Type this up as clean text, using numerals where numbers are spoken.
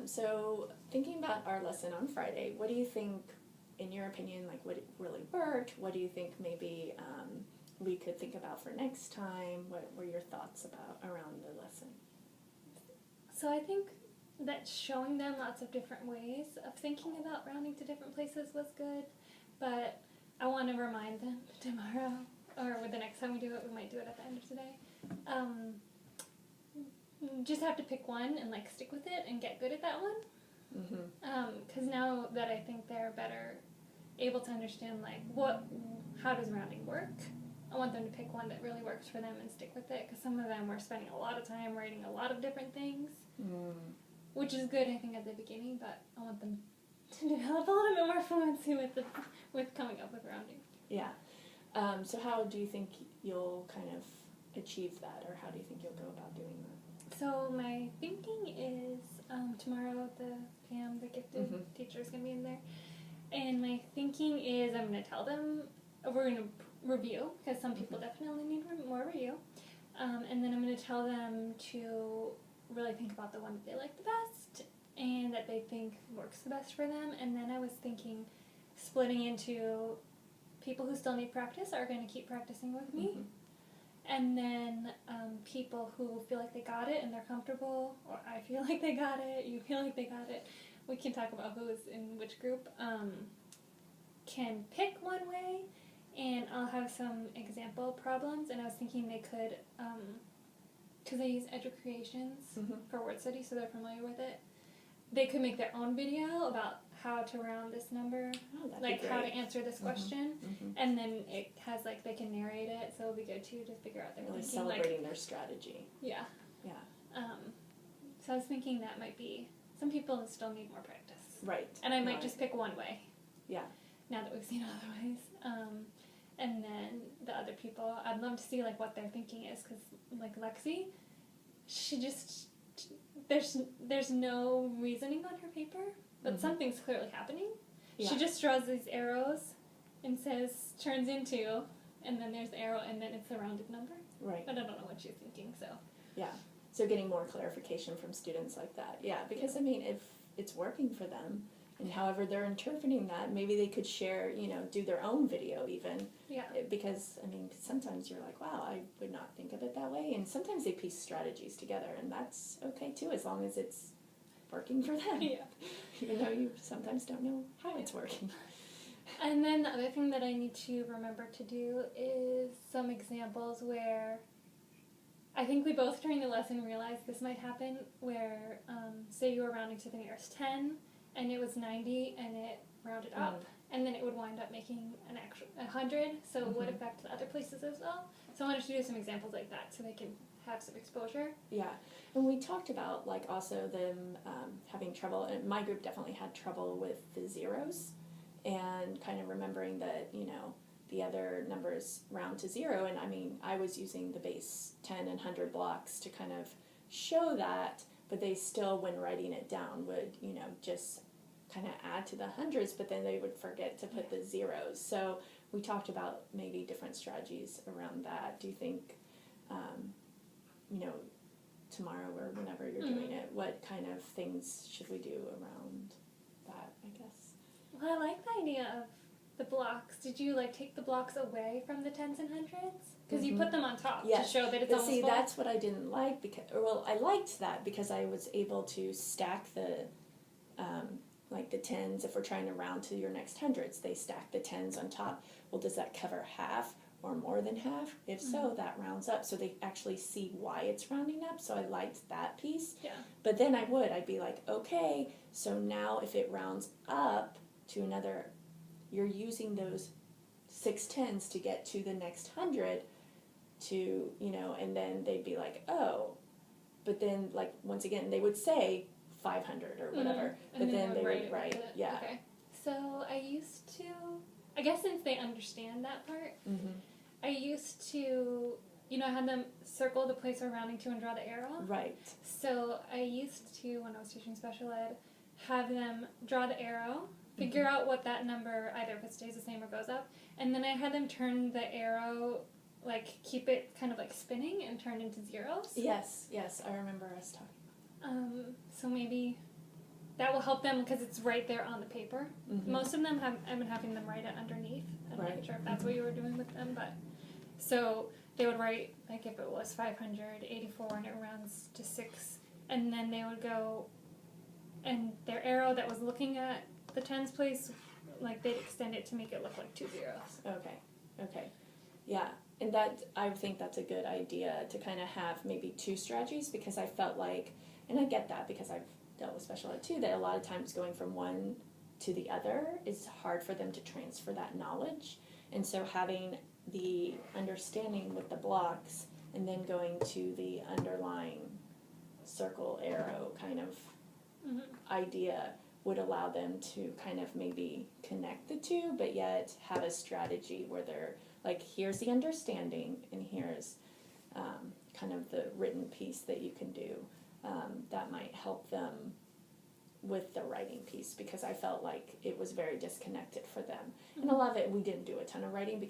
So thinking about our lesson on Friday, what do you think, in your opinion, like what really worked? What do you think maybe we could think about for next time? What were your thoughts about around the lesson? So I think that showing them lots of different ways of thinking about rounding to different places was good, but I want to remind them tomorrow, or the next time we do it, we might do it at the end of today. Just have to pick one and like stick with it and get good at that one. Because now that I think they're better able to understand like how does rounding work, I want them to pick one that really works for them and stick with it. Because some of them were spending a lot of time writing a lot of different things, which is good I think at the beginning. But I want them to develop a little bit more fluency with coming up with rounding. Yeah. So how do you think you'll kind of achieve that, or how do you think you'll go about doing that? So my thinking is tomorrow Pam, the gifted teacher, is going to be in there. And my thinking is I'm going to tell them, we're going to review, because some people definitely need more review. And then I'm going to tell them to really think about the one that they like the best and that they think works the best for them. And then I was thinking splitting into people who still need practice are going to keep practicing with me. And then people who feel like they got it and they're comfortable, or I feel like they got it, you feel like they got it, we can talk about who's in which group, can pick one way, and I'll have some example problems, and I was thinking they could, because I use Educreations for word study, so they're familiar with it, they could make their own video about how to round this number, like how to answer this question, and then it has like they can narrate it, so it'll be good too to figure out their really thinking, celebrating their strategy. Yeah. Yeah. So I was thinking that might be some people still need more practice, Right. and I might just pick one way. Yeah. Now that we've seen other ways, and then the other people, I'd love to see like what their thinking is, because like Lexi, she just there's no reasoning on her paper. But something's clearly happening. Yeah. She just draws these arrows and says, turns into, and then there's the arrow, and then it's a rounded number. Right. But I don't know what she's thinking, so. Yeah. So getting more clarification from students like that. Yeah, because, I mean, if it's working for them, and however they're interpreting that, maybe they could share, do their own video even. Yeah. Because, I mean, sometimes you're like, wow, I would not think of it that way. And sometimes they piece strategies together, and that's okay, too, as long as it's working for them. Yeah. Even though you sometimes don't know how it's working. And then the other thing that I need to remember to do is some examples where I think we both during the lesson realized this might happen, where say you were rounding to the nearest 10 and it was 90 and it rounded up, and then it would wind up making an actual 100, so it would affect the other places as well. So I wanted to do some examples like that so they can have some exposure. Yeah, and we talked about like also them having trouble, and my group definitely had trouble with the zeros, and kind of remembering that the other numbers round to 0, and I mean I was using the base 10 and 100 blocks to kind of show that, but they still, when writing it down, would just kind of add to the hundreds, but then they would forget to put the zeros. So we talked about maybe different strategies around that. Do you think tomorrow or whenever you're doing it, what kind of things should we do around that, I guess? Well, I like the idea of the blocks. Did you take the blocks away from the tens and hundreds? Because you put them on top to show that it's almost full. That's what I didn't like, because I liked that because I was able to stack the the tens. If we're trying to round to your next hundreds, they stack the tens on top. Well, does that cover half or more than half? If so, that rounds up, so they actually see why it's rounding up. So I liked that piece. Yeah. But then I'd be like, okay, so now if it rounds up to another, you're using those 6 tens to get to the next 100 to, and then they'd be like, oh, but then once again they would say 500 or whatever, but then they would write, yeah. Okay. So I guess since they understand that part, I used to, I had them circle the place we're rounding to and draw the arrow. Right. So I used to, when I was teaching special ed, have them draw the arrow, figure out what that number, either if it stays the same or goes up, and then I had them turn the arrow, keep it kind of spinning and turn into zeros. Yes, I remember us talking about that. So maybe that will help them because it's right there on the paper. Mm-hmm. Most of them I've been having them write it underneath. I'm Right. not sure if that's what you were doing with them, but so they would write, like, if it was 584 and it rounds to 6, and then they would go, and their arrow that was looking at the tens place, like, they'd extend it to make it look like 2 zeros. Okay. Yeah, and that, I think that's a good idea to kind of have maybe 2 strategies, because I felt like, and I get that because I've dealt with special ed too, that a lot of times going from one to the other is hard for them to transfer that knowledge. And so having the understanding with the blocks and then going to the underlying circle arrow kind of idea would allow them to kind of maybe connect the two, but yet have a strategy where they're like, here's the understanding and here's kind of the written piece that you can do. That might help them with the writing piece, because I felt like it was very disconnected for them. And a lot of it, we didn't do a ton of writing because